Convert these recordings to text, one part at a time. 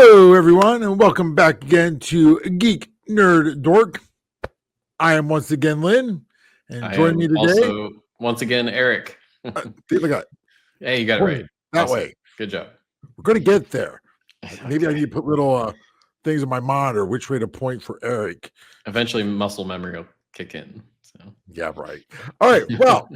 Hello, everyone, and welcome back again to Geek Nerd Dork. I am once again Lynn, and joining me today, also once again Eric. look at that. Hey, you got it right. That Awesome. way. Good job. We're going to get there. Maybe I need to put little things on my monitor, which way to point for Eric. Eventually, muscle memory will kick in. So. Yeah, right. All right. Well,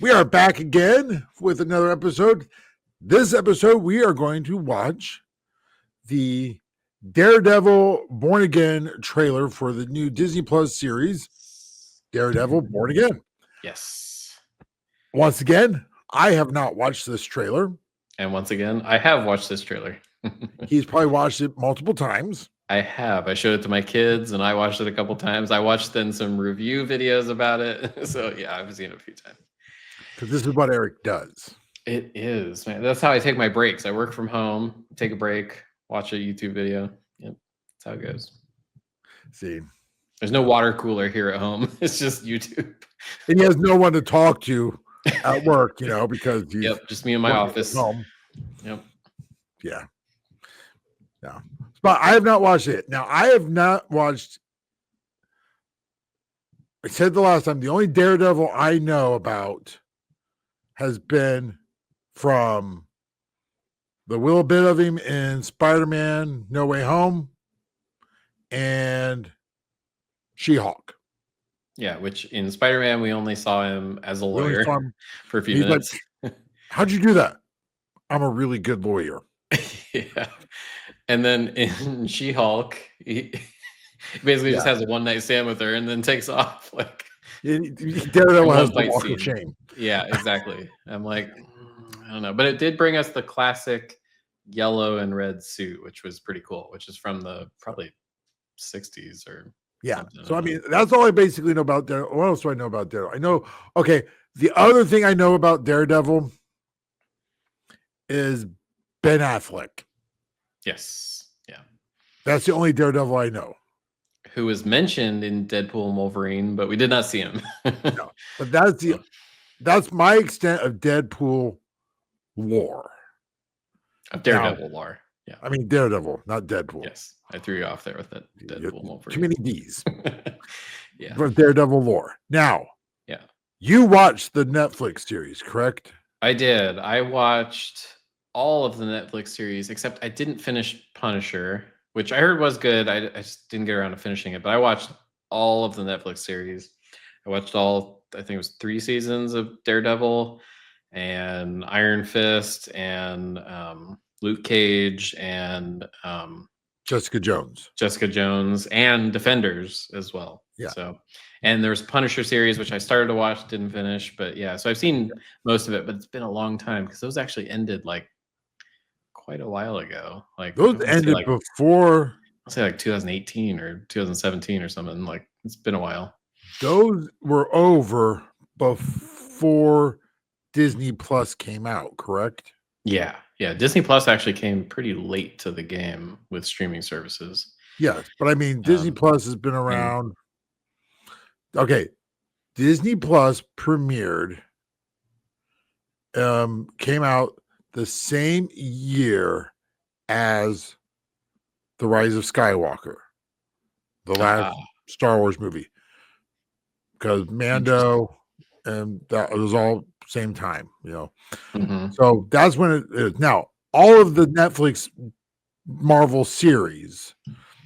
we are back again with another episode. This episode, we are going to watch the Daredevil Born Again trailer for the new Disney Plus series, Daredevil Born Again. Yes. Once again, I have not watched this trailer. And once again, I have watched this trailer. He's probably watched it multiple times. I have. I showed it to my kids, and I watched it a couple times. I watched then some review videos about it. So, yeah, I've seen it a few times. Because this is what Eric does. It is, man. That's how I take my breaks. I work from home, take a break, watch a YouTube video. Yep, that's how it goes. See, there's no water cooler here at home. It's just YouTube. And he has no one to talk to at work, because he's just me in my office. Home. Yep. Yeah. No. But I have not watched it. Now, I have not watched. I said the last time, the only Daredevil I know about has been from the little bit of him in Spider-Man No Way Home and She-Hulk. Yeah, which in Spider-Man, we only saw him as a lawyer for a few minutes. Like, how'd you do that? I'm a really good lawyer. Yeah. And then in She-Hulk, he basically just has a one-night stand with her and then takes off. Like Daredevil has the walk of shame. Yeah, exactly. I'm like, I don't know. But it did bring us the classic yellow and red suit, which was pretty cool, which is from the probably 60s or something. So I mean, that's all I basically know about Daredevil. What else do I know about Daredevil? I know, okay, the other thing I know about Daredevil is Ben Affleck. Yes. Yeah. That's the only Daredevil I know. Who was mentioned in Deadpool and Wolverine, but we did not see him. No, but that's my extent of Deadpool lore. Of Daredevil lore. Yeah. I mean Daredevil, not Deadpool. Yes. I threw you off there with that Deadpool and Wolverine. Too many D's. Yeah. For Daredevil lore. Now, yeah. You watched the Netflix series, correct? I did. I watched all of the Netflix series, except I didn't finish Punisher, which I heard was good. I just didn't get around to finishing it, but I watched all of the Netflix series. I watched I think it was 3 seasons of Daredevil and Iron Fist and Luke Cage and Jessica Jones and Defenders as well. Yeah. So, and there's Punisher series, which I started to watch, didn't finish, but yeah. So I've seen most of it, but it's been a long time because those actually ended like quite a while ago. Like those ended before, I'll say like 2018 or 2017 or something. Like it's been a while. Those were over before Disney Plus came out, correct? Yeah. Yeah. Disney Plus actually came pretty late to the game with streaming services. Yes, but I mean, Disney Plus has been around. Okay. Disney Plus premiered, came out the same year as The Rise of Skywalker, the last Star Wars movie, because Mando and that was all same time, So that's when it is. Now, all of the Netflix Marvel series,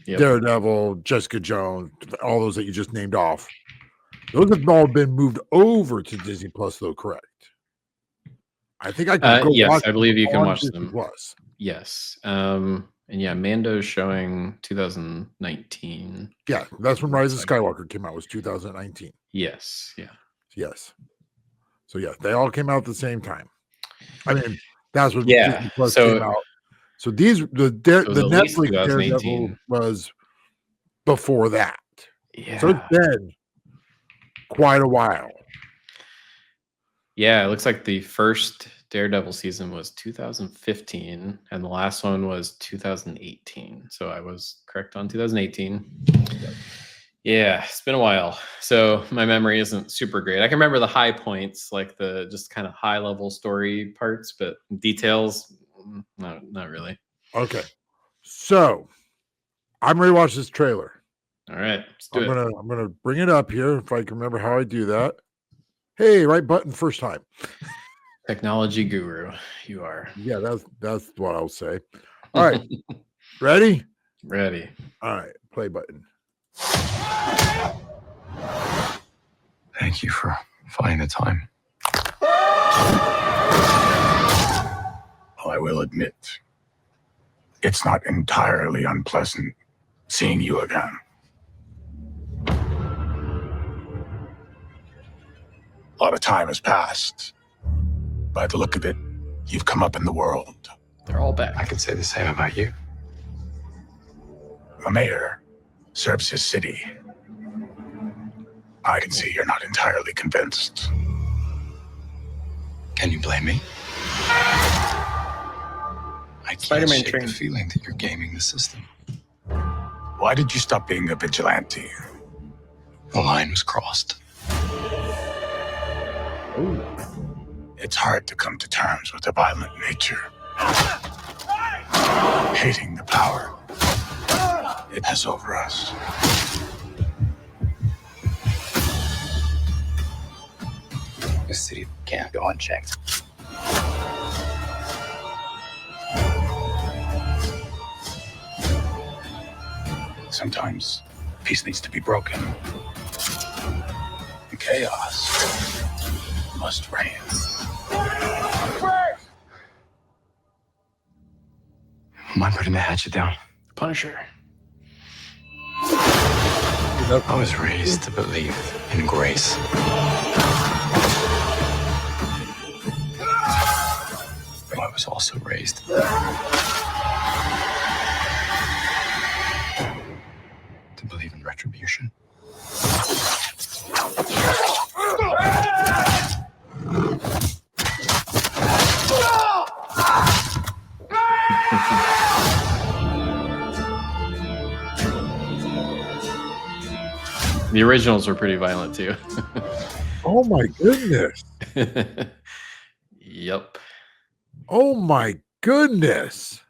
Daredevil, Jessica Jones, all those that you just named off, those have all been moved over to Disney Plus, though, correct? I think I can go yes, I believe you can watch Disney them. Plus. Yes. And yeah, Mando's showing 2019. Yeah, that's when Rise of Skywalker came out, was 2019. Yes. Yeah. Yes. So yeah, they all came out at the same time. I mean, that's what Disney Plus came out. So the Netflix Daredevil was before that. Yeah. So it's been quite a while. Yeah, it looks like the first Daredevil season was 2015 and the last one was 2018. So I was correct on 2018. Yeah, it's been a while. So my memory isn't super great. I can remember the high points, like the just kind of high level story parts, but details, not really. Okay. So I'm ready to watch this trailer. All right, let's do it. I'm gonna bring it up here if I can remember how I do that. Hey, right button first time. Technology guru, you are. Yeah, that's what I'll say. All right, ready? Ready. All right, play button. Thank you for finding the time. I will admit, it's not entirely unpleasant seeing you again. A lot of time has passed. By the look of it, you've come up in the world. They're all back. I could say the same about you. The mayor serves his city. I can see you're not entirely convinced. Can you blame me? I can't Spider-Man shake train. the feeling that you're gaming the system. Why did you stop being a vigilante? The line was crossed. Ooh. It's hard to come to terms with a violent nature. Hating the power it has over us. This city can't go unchecked. Sometimes peace needs to be broken. And chaos must reign. Am I putting the hatchet down? Punisher. I was raised to believe in grace. But I was also raised to believe in retribution. The originals were pretty violent too. Oh my goodness. Yep. Oh my goodness.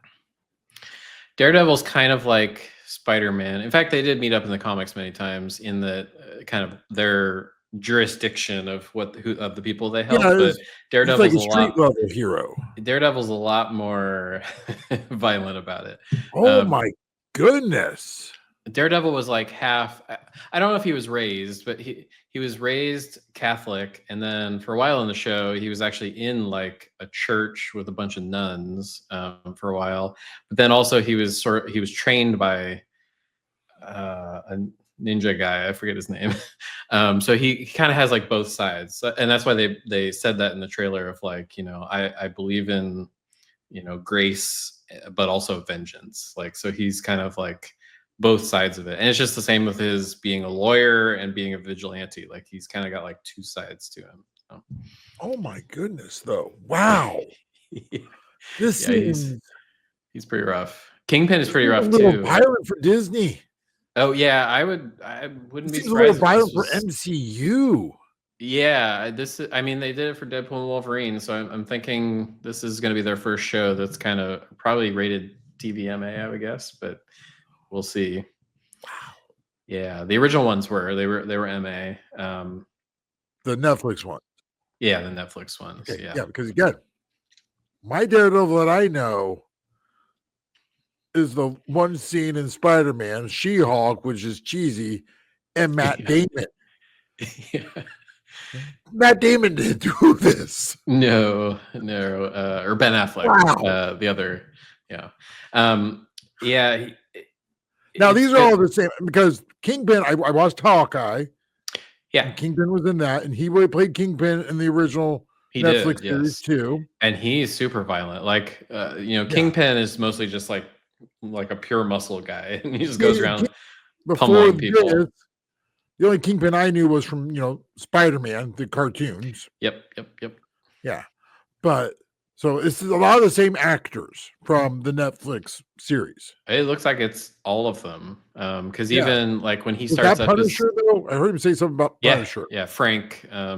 Daredevil's kind of like Spider-Man. In fact, they did meet up in the comics many times in the kind of their jurisdiction of of the people they help. Yeah, but he's Daredevil's like a street level hero. Daredevil's a lot more violent about it. Oh my goodness. Daredevil was like half. I don't know if he was raised, but he was raised Catholic, and then for a while in the show, he was actually in like a church with a bunch of nuns for a while. But then also he was trained by a ninja guy. I forget his name. So he kind of has like both sides, and that's why they said that in the trailer of like, you know, I believe in, you know, grace, but also vengeance. Like, so he's kind of like both sides of it, and it's just the same with his being a lawyer and being a vigilante. Like, he's kind of got like two sides to him. So. Oh my goodness, though! Wow, Yeah. this seems he's pretty rough. Kingpin is pretty rough a little too. violent for Disney. Oh yeah, I wouldn't be Seems a little surprised. violent for MCU. Yeah, I mean, they did it for Deadpool and Wolverine, so I'm thinking this is going to be their first show that's kind of probably rated TVMA, I would guess, but we'll see. Wow. Yeah, the original ones were MA. The Netflix one. Yeah, the Netflix ones. Okay, Yeah. yeah, because again, my Daredevil that I know is the one scene in Spider-Man, She-Hulk, which is cheesy, and Matt Damon. Yeah. Matt Damon didn't do this. No, or Ben Affleck. Wow. The other, yeah. Now these are all the same because Kingpin. I watched Hawkeye. Yeah, Kingpin was in that, and he played Kingpin in the original Netflix series too. And he's super violent. Like, you know, Kingpin is mostly just like a pure muscle guy, and he just goes around pummeling people. The only Kingpin I knew was from, you know, Spider-Man, the cartoons. Yep. Yeah, but so it's a lot of the same actors from the Netflix series. It looks like it's all of them. Because even like when he starts up Punisher, though, I heard him say something about Punisher. Yeah, Frank. I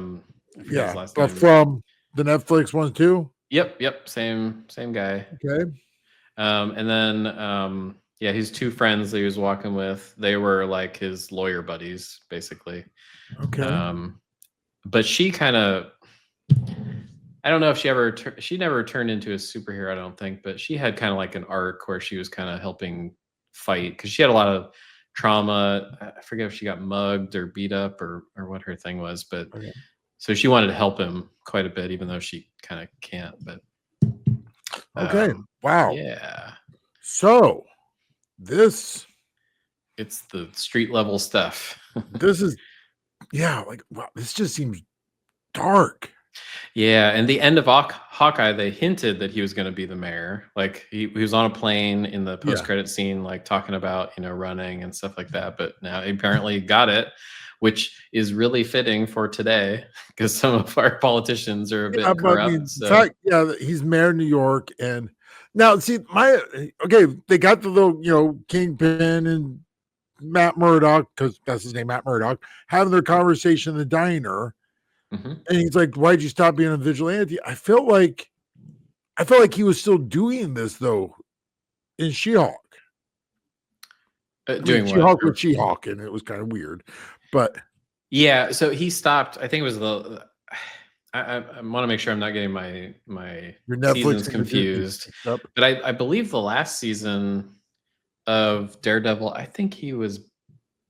forget his last but name. from the Netflix ones too. Yep, same guy. Okay. And then Yeah, his two friends that he was walking with, they were like his lawyer buddies, basically. Okay. But she kind of, I don't know if she never turned into a superhero, I don't think, but she had kind of like an arc where she was kind of helping fight because she had a lot of trauma. I forget if she got mugged or beat up or what her thing was, but Okay. so she wanted to help him quite a bit, even though she kind of can't. But Okay. Wow. yeah, So this it's the street level stuff. this is like wow, this just seems dark. Yeah, and the end of Hawkeye, they hinted that he was going to be the mayor. Like he was on a plane in the post-credit scene, like talking about running and stuff like that. But now he apparently got it, which is really fitting for today because some of our politicians are a bit corrupt. But I mean, in fact, he's mayor of New York, and now see they got the little Kingpin and Matt Murdock, because that's his name, Matt Murdock, having their conversation in the diner. And he's like, "Why'd you stop being a vigilante?" I felt like he was still doing this though in She-Hulk. Doing She-Hulk with She-Hulk, and it was kind of weird. But yeah, so he stopped. I think it was I want to make sure I'm not getting my seasons confused. But I believe the last season of Daredevil, I think he was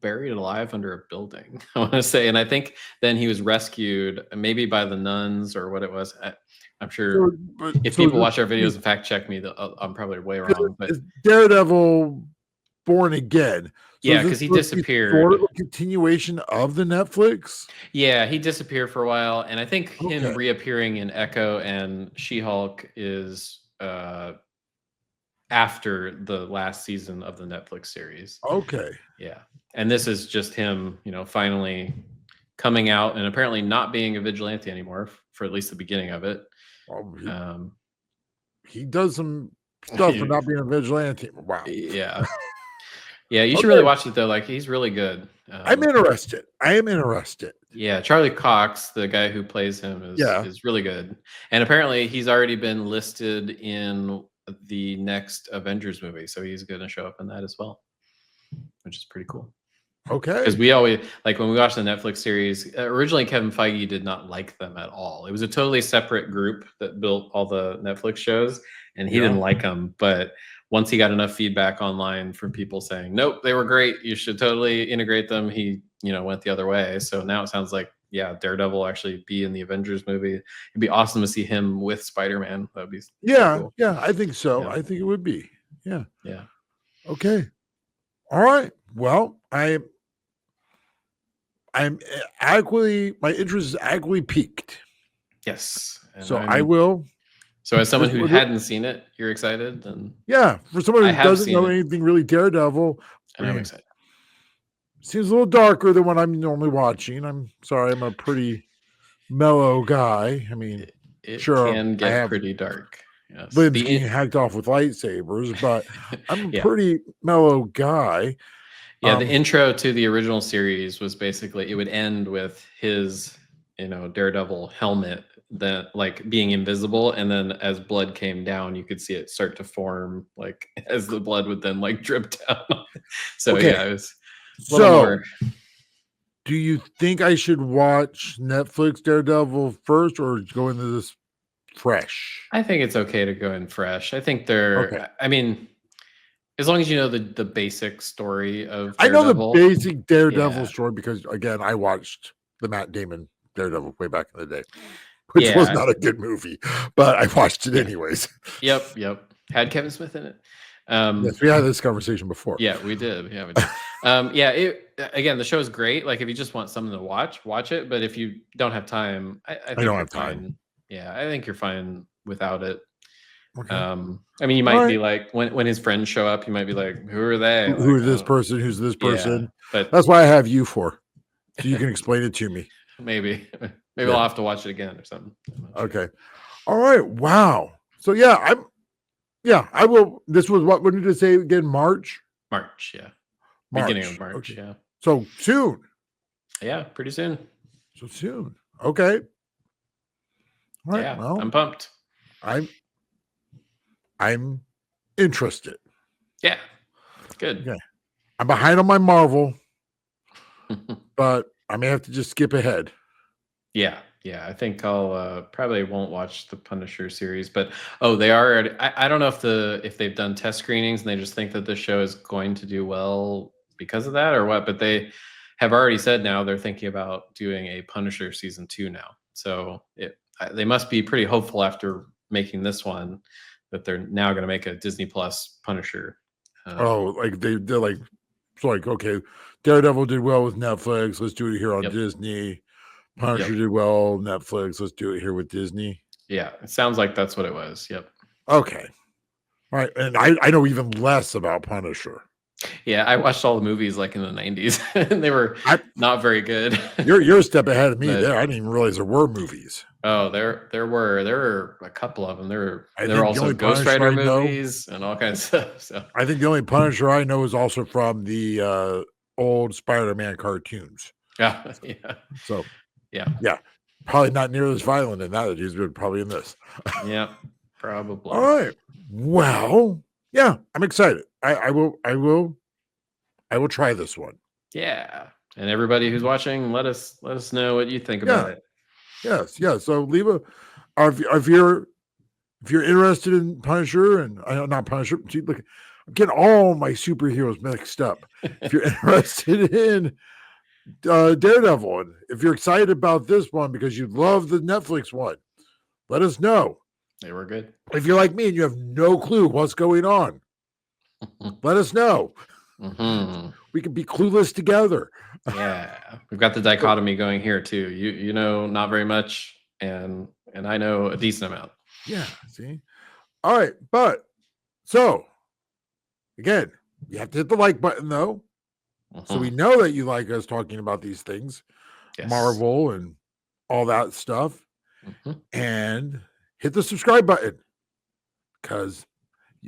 buried alive under a building, I want to say, and I think then he was rescued maybe by the nuns or what it was. I'm sure if people watch our videos and fact check me, I'm probably way wrong. But Daredevil Born Again, yeah, because he disappeared. Sort of a continuation of the Netflix. Yeah, he disappeared for a while, and I think him reappearing in Echo and She-Hulk is after the last season of the Netflix series. Okay. Yeah. And this is just him, finally coming out and apparently not being a vigilante anymore for at least the beginning of it. He does some stuff for not being a vigilante. Wow. Yeah. Yeah, you should really watch it though. Like he's really good. I'm interested. I am interested. Yeah, Charlie Cox, the guy who plays him, is really good. And apparently he's already been listed in the next Avengers movie, so he's going to show up in that as well, which is pretty cool. Okay. Because we always, like when we watched the Netflix series, originally Kevin Feige did not like them at all. It was a totally separate group that built all the Netflix shows, and he didn't like them. But once he got enough feedback online from people saying, nope, they were great, you should totally integrate them, he went the other way. So now it sounds like, Daredevil will actually be in the Avengers movie. It'd be awesome to see him with Spider-Man. That would be cool. Yeah, I think so. Yeah. I think it would be. Yeah. Okay. All right. Well, I'm adequately, my interest is adequately peaked. Yes. So I will. So as someone who hadn't seen it, you're excited? And for someone who doesn't know anything really Daredevil, I'm excited. Seems a little darker than what I'm normally watching. I'm sorry, I'm a pretty mellow guy. I mean, it can get pretty dark. Yes. Limbs getting hacked off with lightsabers, but I'm a pretty mellow guy. Yeah, the intro to the original series was basically, it would end with his, Daredevil helmet that like being invisible, and then as blood came down, you could see it start to form, like as the blood would then like drip down. So it was. So, do you think I should watch Netflix Daredevil first, or go into this fresh? I think it's okay to go in fresh. I think I mean, as long as you know the basic story of Daredevil. I know the basic Daredevil story because, again, I watched the Matt Damon Daredevil way back in the day, which was not a good movie, but I watched it anyways. Yep. Had Kevin Smith in it. Yes, we had this conversation before. Yeah, we did. Again, the show is great. Like if you just want something to watch it. But if you don't have time, I think don't have time. Yeah, I think you're fine without it. Okay. I mean, you might be like when his friends show up, you might be like, "Who are they? Who's this person? Who's this person?" Yeah, but that's why I have you for, so you can explain it to me. Maybe I'll have to watch it again or something. Okay. All right. Wow. So I will. This was when did it say again? March. Yeah. Beginning of March. Okay. Yeah. So soon. Yeah, pretty soon. So soon. Okay. All right. Yeah, well, I'm pumped. I'm interested. Yeah. Good. Okay. I'm behind on my Marvel, but I may have to just skip ahead. Yeah, I think I'll probably won't watch the Punisher series, but they are already, I don't know if they've done test screenings and they just think that the show is going to do well because of that or what, but they have already said now they're thinking about doing a Punisher season 2 now. So they must be pretty hopeful after making this one that they're now going to make a Disney Plus Punisher. Like they're like, it's like, okay, Daredevil did well with Netflix. Let's do it here on Yep. Disney. Punisher did well, Netflix. Let's do it here with Disney. Yeah, it sounds like that's what it was. Yep. Okay. All right. And I know even less about Punisher. Yeah, I watched all the movies like in the 90s and they were not very good. You're a step ahead of me there. I didn't even realize there were movies. Oh, there were a couple of them. There were also Ghost Rider movies and all kinds of stuff. So I think the only Punisher I know is also from the old Spider-Man cartoons. Yeah. So yeah. Probably not near as violent in that as he's been probably in this. Yeah, probably. All right. Well, yeah, I'm excited. I will try this one. Yeah. And everybody who's watching, let us know what you think about it. Yes. So leave if you're interested in Punisher and not Punisher, look, I'm getting all my superheroes mixed up. If you're interested in Daredevil, and if you're excited about this one because you love the Netflix one, let us know. They were good. If you're like me and you have no clue what's going on, let us know. Mm-hmm. We can be clueless together. Yeah, we've got the dichotomy going here too. You know not very much, and I know a decent amount. Yeah. See. All right, but so again, you have to hit the like button though, so we know that you like us talking about these things, Marvel and all that stuff, and hit the subscribe button because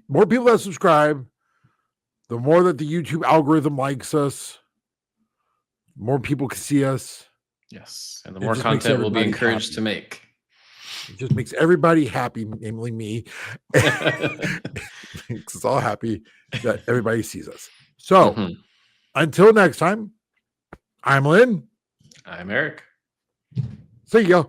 more people that subscribe, the more that the YouTube algorithm likes us, more people can see us. Yes, and the more content we'll be encouraged to make. It just makes everybody happy, namely me. Makes us all happy that everybody sees us. So until next time, I'm Lynn. I'm Erik. See ya.